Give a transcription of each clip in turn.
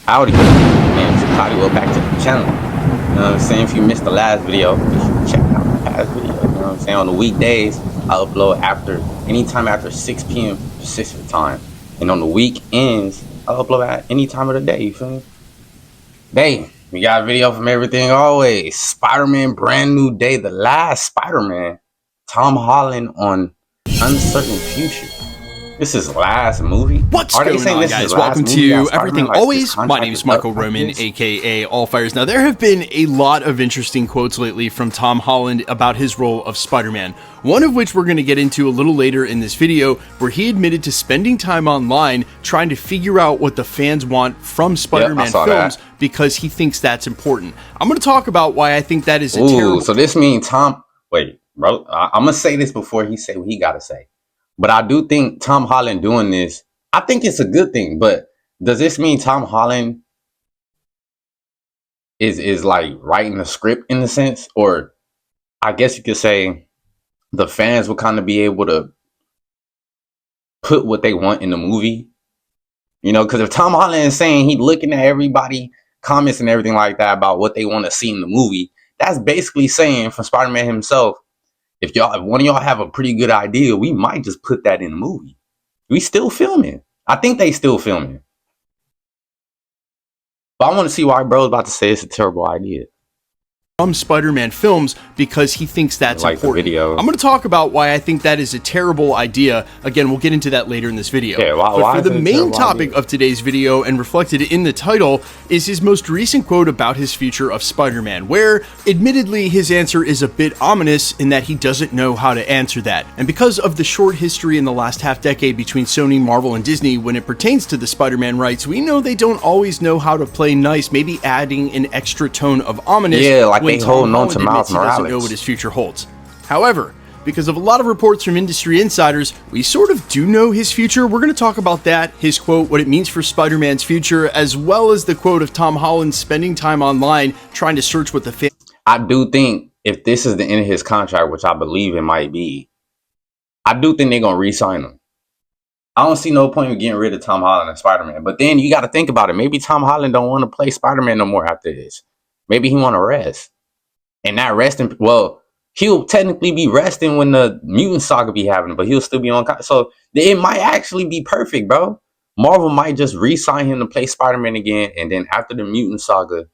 Howdy, man, howdy, well, back to the channel. You know what I'm saying? If you missed the last video, you should check out the past video. You know what I'm saying? On the weekdays, I upload anytime after 6 p.m. Pacific time. And on the weekends, I upload at any time of the day, you feel me? Hey, we got a video from Everything Always. Spider-Man Brand New Day, the last Spider-Man. Tom Holland on Uncertain Future. This is last movie. What's going on, guys? Welcome to Everything Always. My name is Michael Roman, aka All Fires. Now, there have been a lot of interesting quotes lately from Tom Holland about his role of Spider-Man. One of which we're going to get into a little later in this video, where he admitted to spending time online trying to figure out what the fans want from Spider-Man films because he thinks that's important. I'm going to talk about why I think that is a terrible... So this means Tom... Wait, bro. I'm going to say this before he say what he got to say. But I do think Tom Holland doing this, I think it's a good thing. But does this mean Tom Holland is like writing the script in a sense? Or I guess you could say the fans will kind of be able to put what they want in the movie. You know, because if Tom Holland is saying he's looking at everybody, comments and everything like that about what they want to see in the movie, that's basically saying from Spider-Man himself, if one of y'all have a pretty good idea, we might just put that in the movie. We still filming. I think they still filming. But I want to see why bro's about to say it's a terrible idea. From Spider-Man films because he thinks that's important. The video. I'm going to talk about why I think that is a terrible idea. Again, we'll get into that later in this video. Yeah, why for the main topic of today's video and reflected in the title is his most recent quote about his future of Spider-Man, where admittedly his answer is a bit ominous in that he doesn't know how to answer that. And because of the short history in the last half decade between Sony, Marvel, and Disney when it pertains to the Spider-Man rights, we know they don't always know how to play nice, maybe adding an extra tone of ominous. Yeah, like they holding on to Miles Morales. He doesn't know what his future holds. However, because of a lot of reports from industry insiders, we sort of do know his future. We're going to talk about that, his quote, what it means for Spider-Man's future, as well as the quote of Tom Holland spending time online trying to search what the fans... I do think if this is the end of his contract, which I believe it might be, I do think they're going to re-sign him. I don't see no point in getting rid of Tom Holland and Spider-Man. But then you got to think about it. Maybe Tom Holland don't want to play Spider-Man no more after this. Maybe he want to rest. And not resting, well, he'll technically be resting when the mutant saga be happening, but he'll still be on. So it might actually be perfect, bro. Marvel might just re-sign him to play Spider-Man again. And then after the mutant saga,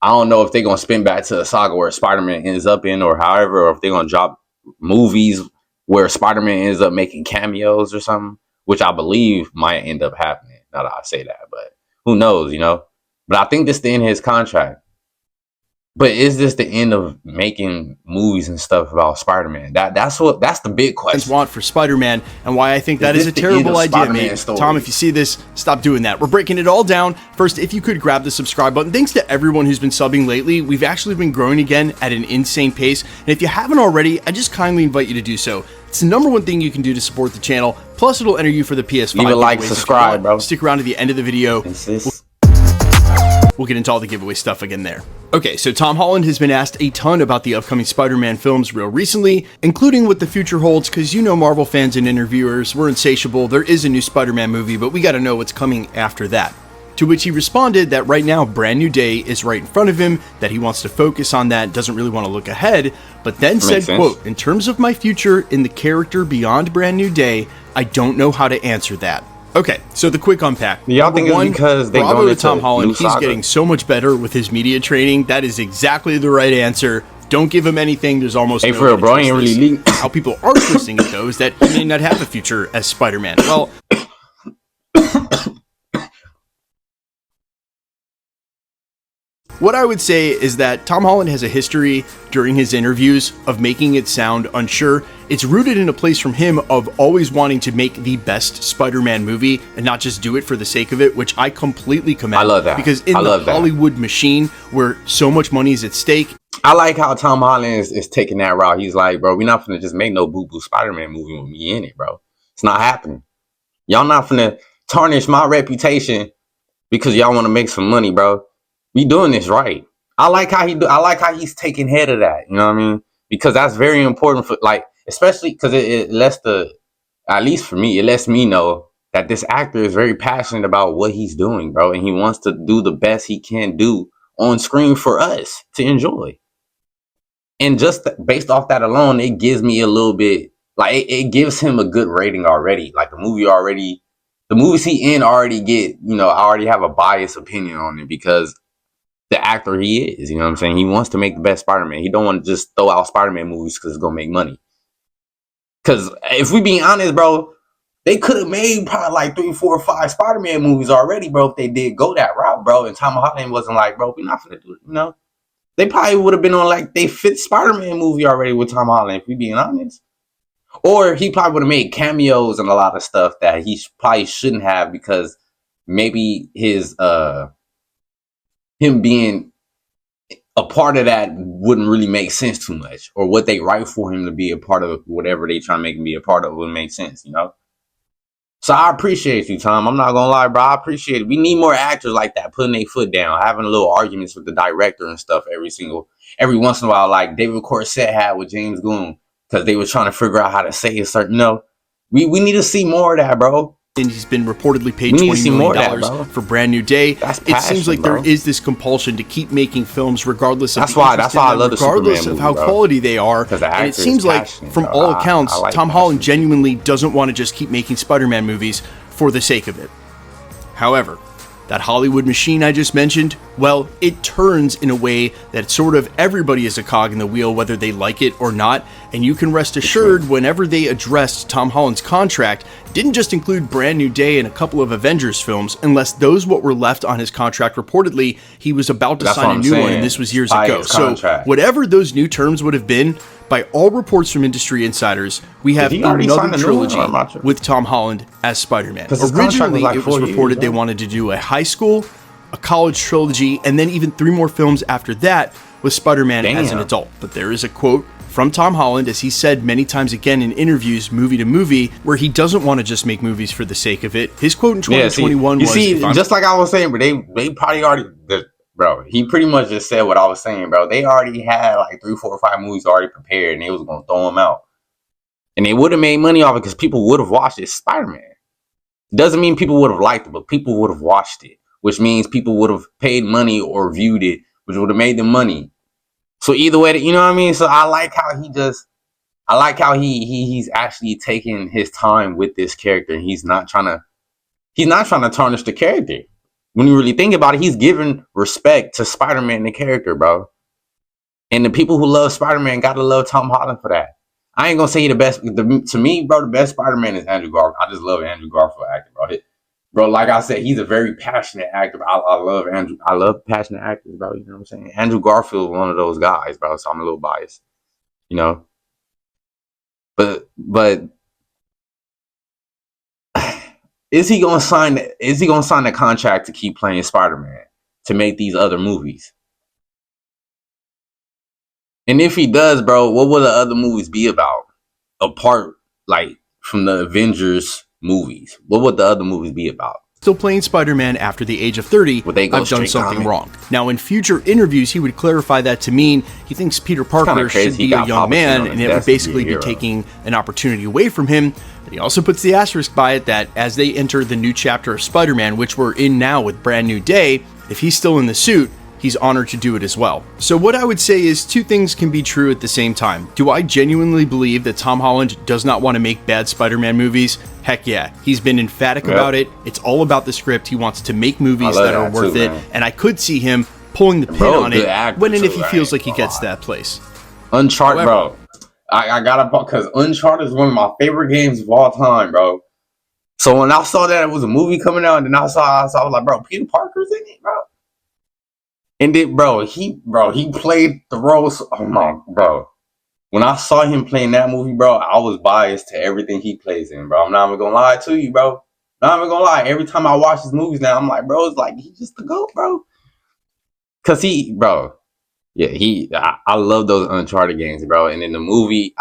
I don't know if they're going to spin back to the saga where Spider-Man ends up in or however, or if they're going to drop movies where Spider-Man ends up making cameos or something, which I believe might end up happening. Now that I say that, but who knows, you know? But I think this is the end of his contract. But is this the end of making movies and stuff about Spider-Man? That's the big question. Want for Spider-Man, and why I think that is a terrible idea, man. Tom, if you see this, stop doing that. We're breaking it all down. First, if you could grab the subscribe button. Thanks to everyone who's been subbing lately. We've actually been growing again at an insane pace. And if you haven't already, I just kindly invite you to do so. It's the #1 thing you can do to support the channel. Plus, it'll enter you for the PS5. Leave a like, subscribe, bro. Stick around to the end of the video. We'll get into all the giveaway stuff again there. Okay, so Tom Holland has been asked a ton about the upcoming Spider-Man films real recently, including what the future holds, because you know Marvel fans and interviewers, we're insatiable. There is a new Spider-Man movie, but we gotta know what's coming after that. To which he responded that right now, Brand New Day is right in front of him, that he wants to focus on that, doesn't really want to look ahead, but then said, quote, in terms of my future in the character beyond Brand New Day, I don't know how to answer that. Okay, so the quick unpack. Y'all think it's because they bravo to Tom Holland. He's getting so much better with his media training. That is exactly the right answer. Don't give him anything. There's almost no for real, bro. Ain't really leaking. How people are twisting it, though, is that he may not have a future as Spider-Man. Well, what I would say is that Tom Holland has a history during his interviews of making it sound unsure. It's rooted in a place from him of always wanting to make the best Spider-Man movie and not just do it for the sake of it, which I completely commend. I love that. Because in the Hollywood machine where so much money is at stake. I like how Tom Holland is taking that route. He's like, bro, we're not finna just make no boo-boo Spider-Man movie with me in it, bro. It's not happening. Y'all not finna tarnish my reputation because y'all want to make some money, bro. We doing this right. I like how he's taking head of that. You know what I mean? Because that's very important for, like, especially because it lets at least for me, it lets me know that this actor is very passionate about what he's doing, bro, and he wants to do the best he can do on screen for us to enjoy. And just based off that alone, it gives me a little bit like it gives him a good rating already. Like the movies he in already get, I already have a biased opinion on it because the actor he is, you know what I'm saying? He wants to make the best Spider-Man. He don't want to just throw out Spider-Man movies because it's gonna make money. Because if we being honest, bro, they could have made probably like 3, 4, 5 Spider-Man movies already, bro, if they did go that route, bro. And Tom Holland wasn't like, bro, we're not gonna do it, They probably would have been on like they fit Spider-Man movie already with Tom Holland, if we being honest. Or he probably would have made cameos and a lot of stuff that he probably shouldn't have because maybe his him being a part of that wouldn't really make sense too much. Or what they write for him to be a part of whatever they try to make him be a part of wouldn't make sense. So I appreciate you, Tom. I'm not gonna lie, bro. I appreciate it. We need more actors like that, putting their foot down, having little arguments with the director and stuff every once in a while, like David Corset had with James Gunn, because they were trying to figure out how to say a certain, we need to see more of that, bro. And he's been reportedly paid $20 million for Brand New Day. It seems like there is this compulsion to keep making films regardless of that's why I love the regardless Superman of how movie, quality they are. And it seems like, from all accounts, I like Tom Holland genuinely doesn't want to just keep making Spider-Man movies for the sake of it. However, that Hollywood machine I just mentioned, well, it turns in a way that sort of everybody is a cog in the wheel, whether they like it or not. And you can rest assured, whenever they addressed Tom Holland's contract, it didn't just include Brand New Day and a couple of Avengers films, unless those what were left on his contract. Reportedly, he was about to sign a new one, and this was years ago. So whatever those new terms would have been, by all reports from industry insiders, we have another trilogy with Tom Holland as Spider-Man. Originally, it was reported they wanted to do a high school, a college trilogy, and then even 3 more films after that with Spider-Man as an adult. But there is a quote from Tom Holland, as he said many times again in interviews, movie to movie, where he doesn't want to just make movies for the sake of it. His quote in 2021 was... just like I was saying, but they probably already... Bro, he pretty much just said what I was saying, bro. They already had like 3, 4, 5 movies already prepared, and they was going to throw them out. And they would have made money off it because people would have watched it. Spider-Man. Doesn't mean people would have liked it, but people would have watched it, which means people would have paid money or viewed it, which would have made them money. So either way, you know what I mean? So I like how he's actually taking his time with this character, and he's not trying to tarnish the character. When you really think about it, he's giving respect to Spider-Man, the character, bro. And the people who love Spider-Man gotta love Tom Holland for that. I ain't gonna say he the best. To me, bro, the best Spider-Man is Andrew Garfield. I just love Andrew Garfield acting, bro. Bro, like I said, he's a very passionate actor. I love Andrew. I love passionate actors, bro. You know what I'm saying? Andrew Garfield is one of those guys, bro. So I'm a little biased, But is he gonna sign the contract to keep playing Spider-Man to make these other movies? And if he does, bro, what will the other movies be about? Apart, like, from the Avengers movies, what would the other movies be about? Still playing Spider-Man after the age of 30, I've done something wrong. Now, in future interviews, he would clarify that to mean he thinks Peter Parker should be a young man, and it would basically be taking an opportunity away from him. But he also puts the asterisk by it that as they enter the new chapter of Spider-Man, which we're in now with Brand New Day, if he's still in the suit, he's honored to do it as well. So what I would say is 2 things can be true at the same time. Do I genuinely believe that Tom Holland does not want to make bad Spider-Man movies? Heck yeah. He's been emphatic about it. It's all about the script. He wants to make movies that are worth it. And I could see him pulling the pin on it when and if he feels like he gets to that place. Uncharted, bro. I gotta, because Uncharted is one of my favorite games of all time, bro. So when I saw that it was a movie coming out, and then I was like, bro, Peter Parker's in it, bro. And then, he played the roles. Oh my, bro. When I saw him playing that movie, bro, I was biased to everything he plays in, bro. I'm not even gonna lie to you, bro. Not even gonna lie. Every time I watch his movies now, I'm like, bro, it's like he's just the GOAT, bro. Cause I love those Uncharted games, bro. And in the movie,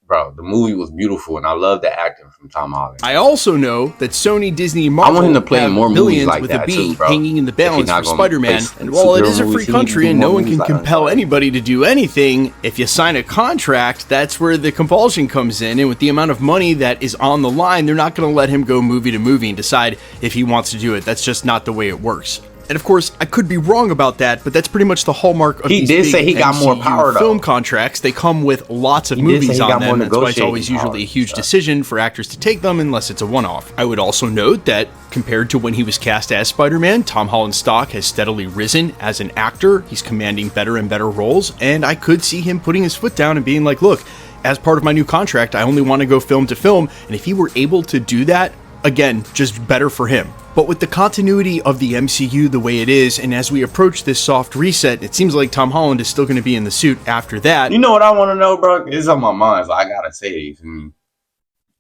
bro, the movie was beautiful, and I love the acting from Tom Holland. I also know that Sony, Disney, and Marvel I want him to play have more movies billions like with that a B too, bro. hanging in the balance for Spider-Man. And while it is a free he country need to and do no more one can movies like compel that. anybody to do anything, if you sign a contract, that's where the compulsion comes in. And with the amount of money that is on the line, they're not going to let him go movie to movie and decide if he wants to do it. That's just not the way it works. And of course, I could be wrong about that, but that's pretty much the hallmark of these He did big say he got more MCU power, though. film contracts. They come with lots of He did say movies he on got more them. That's why it's always negotiating usually a power, huge so. decision for actors to take them unless it's a one-off. I would also note that compared to when he was cast as Spider-Man, Tom Holland's stock has steadily risen as an actor. He's commanding better and better roles, and I could see him putting his foot down and being like, look, as part of my new contract, I only want to go film to film, and if he were able to do that, again, just better for him. But with the continuity of the MCU the way it is, and as we approach this soft reset, it seems like Tom Holland is still going to be in the suit after that. You know what I want to know, bro? It's on my mind, so I gotta say it.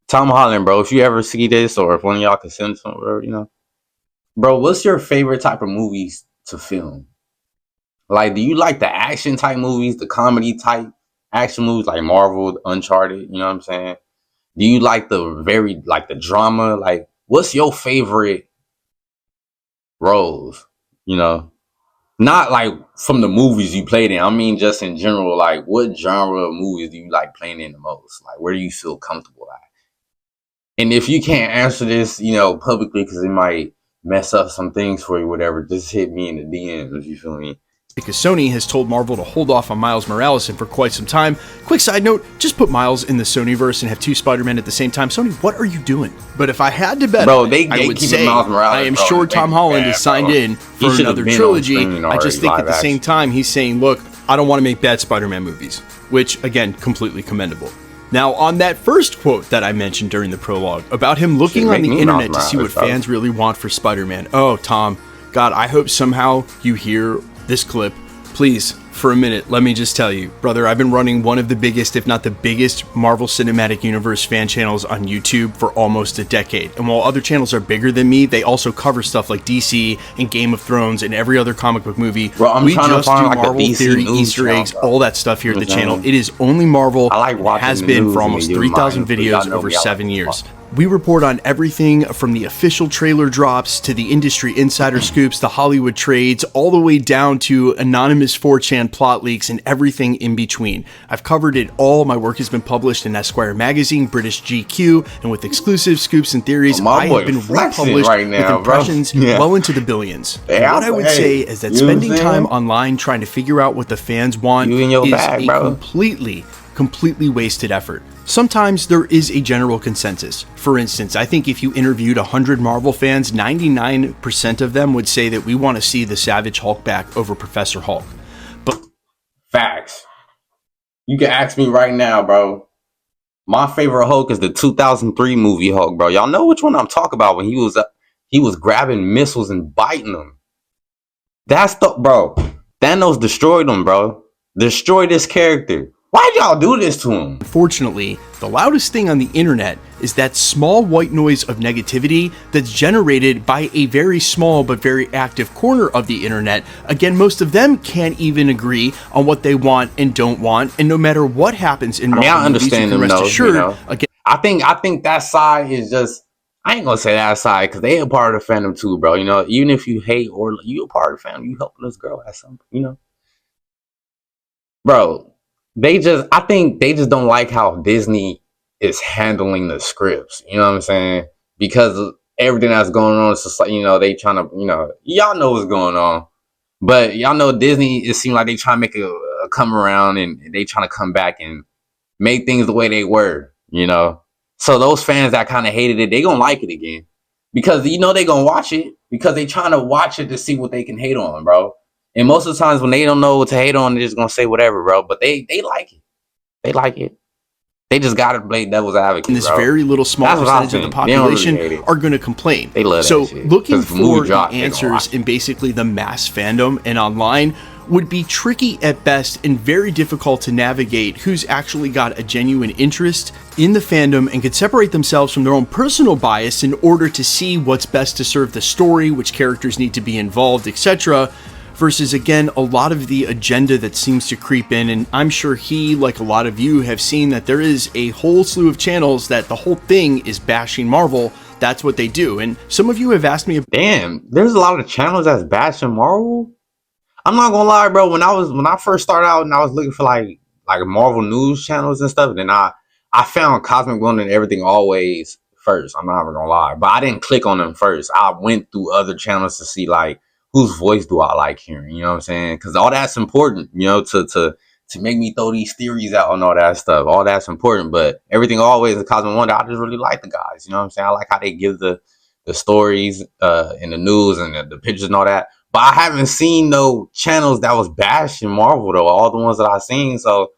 Tom Holland, bro, if you ever see this, or if one of y'all can send something, bro, you know, bro, what's your favorite type of movies to film? Like, do you like the action type movies, the comedy type action movies, like Marvel, Uncharted? You know what I'm saying? Do you like the drama? Like, what's your favorite roles? You know, not like from the movies you played in. I mean, just in general, like, what genre of movies do you like playing in the most? Like, where do you feel comfortable at? And if you can't answer this, you know, publicly, because it might mess up some things for you, whatever, just hit me in the DMs, you feel me? Because Sony has told Marvel to hold off on Miles Morales for quite some time. Quick side note, just put Miles in the Sonyverse and have two Spider-Men at the same time. Sony, what are you doing? But if I had to bet, Bro, I would say Miles Morales, I am sure Tom Holland is signed in for another trilogy. I just think at the same time, he's saying, look, I don't want to make bad Spider-Man movies, which, again, completely commendable. Now, on that first quote that I mentioned during the prologue, about him looking on the internet to see what fans really want for Spider-Man. Oh, Tom, God, I hope somehow you hear this clip. Please, for a minute, let me just tell you, brother, I've been running one of the biggest, if not the biggest, Marvel Cinematic Universe fan channels on YouTube for almost a decade. And while other channels are bigger than me, they also cover stuff like DC and Game of Thrones and every other comic book movie. Bro, we just do Marvel theory, Easter eggs, all that stuff here at the channel. It is only Marvel. I like watching has the been news for and almost they do 3,000 mine, videos y'all know over me, I like 7 to years. watch. We report on everything from the official trailer drops to the industry insider scoops, the Hollywood trades, all the way down to anonymous 4chan plot leaks and everything in between. I've covered it all. My work has been published in Esquire magazine, British GQ, and with exclusive scoops and theories, I have been republished right now, with impressions well into the billions. And what I would say is that spending time online trying to figure out what the fans want is completely wasted effort. Sometimes there is a general consensus. For instance, I think if you interviewed 100 Marvel fans, 99% of them would say that we want to see the Savage Hulk back over Professor Hulk. But facts. You can ask me right now, bro. My favorite Hulk is the 2003 movie Hulk, bro. Y'all know which one I'm talking about when he was grabbing missiles and biting them. That's the bro. Thanos destroyed him, bro. Destroyed this character. Why'd y'all do this to him? Unfortunately, the loudest thing on the internet is that small white noise of negativity that's generated by a very small but very active corner of the internet. Again, most of them can't even agree on what they want and don't want, and no matter what happens in Marvel I understand movies, you can rest assured, you know? again, I think that side is just, I ain't gonna say that side because they a part of the fandom too, bro. You know, even if you hate or you a part of the fandom, you helping us grow at something, you know, bro. I think they just don't like how Disney is handling the scripts. You know what I'm saying? Because of everything that's going on, it's just like, you know, they trying to, you know, y'all know what's going on. But y'all know Disney, it seems like they trying to make a come around and they trying to come back and make things the way they were, you know? So those fans that kind of hated it, they gonna like it again. Because, you know, they gonna watch it because they trying to watch it to see what they can hate on, bro. And most of the times when they don't know what to hate on, they're just going to say whatever, bro. But they like it. They like it. They just got to play devil's advocate, and this bro. very little small percentage of the population are going to complain. They love so that shit. Looking for the answers in basically the mass fandom and online would be tricky at best and very difficult to navigate who's actually got a genuine interest in the fandom and could separate themselves from their own personal bias in order to see what's best to serve the story, which characters need to be involved, etc., versus, again, a lot of the agenda that seems to creep in. And I'm sure he, like a lot of you, have seen that there is a whole slew of channels that the whole thing is bashing Marvel. That's what they do. And some of you have asked me, damn, there's a lot of channels that's bashing Marvel. I'm not gonna lie, bro. When I first started out and I was looking for like Marvel news channels and stuff, then I found Cosmic Wonder and Everything Always first. I'm not even gonna lie, but I didn't click on them first. I went through other channels to see like whose voice do I like hearing. You know what I'm saying? Because all that's important. You know, to make me throw these theories out and all that stuff. All that's important. But Everything Always and Cosmic Wonder, I just really like the guys. You know what I'm saying? I like how they give the stories in the news and the pictures and all that. But I haven't seen no channels that was bashing Marvel though. All the ones that I seen. So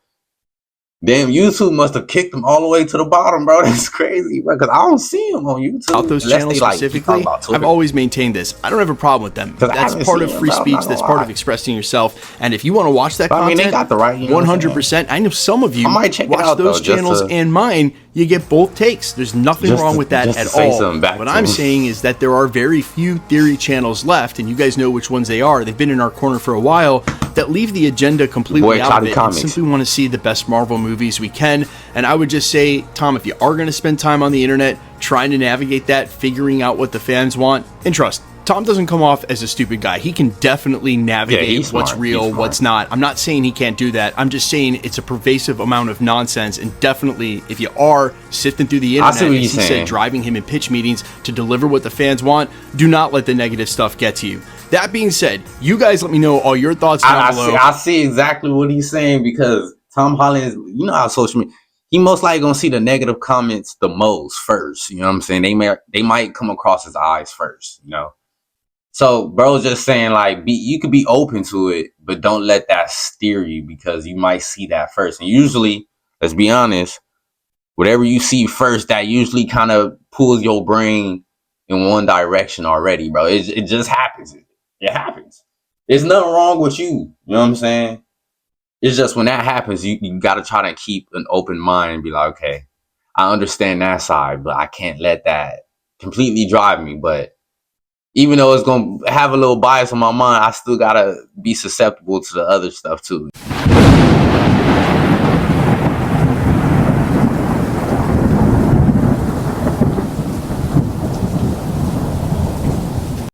damn, YouTube must have kicked them all the way to the bottom, bro. That's crazy, bro. Because I don't see them on YouTube. About those channels specifically, I've always maintained this. I don't have a problem with them. That's part of free speech. That's part of expressing yourself. And if you want to watch that content, they got the right, 100%. I know some of you watch those channels and mine. You get both takes. There's nothing wrong with that at all. What I'm saying is that there are very few theory channels left, and you guys know which ones they are. They've been in our corner for a while, that leave the agenda completely out of it and simply want to see the best Marvel movies we can. And I would just say, Tom, if you are going to spend time on the internet trying to navigate that, figuring out what the fans want, and trust, Tom doesn't come off as a stupid guy. He can definitely navigate what's real, what's not. I'm not saying he can't do that. I'm just saying it's a pervasive amount of nonsense. And definitely, if you are sifting through the internet, as he said, driving him in pitch meetings to deliver what the fans want, do not let the negative stuff get to you. That being said, you guys let me know all your thoughts down below. I see exactly what he's saying, because Tom Holland is, you know how social media, he most likely gonna see the negative comments the most first. You know what I'm saying? They might come across his eyes first, you know. So bro's just saying, like, you could be open to it, but don't let that steer you, because you might see that first. And usually, let's be honest, whatever you see first, that usually kind of pulls your brain in one direction already, bro. It just happens. It happens. There's nothing wrong with you. You know what I'm saying? It's just when that happens, you got to try to keep an open mind and be like, okay, I understand that side, but I can't let that completely drive me. But even though it's going to have a little bias on my mind, I still got to be susceptible to the other stuff too.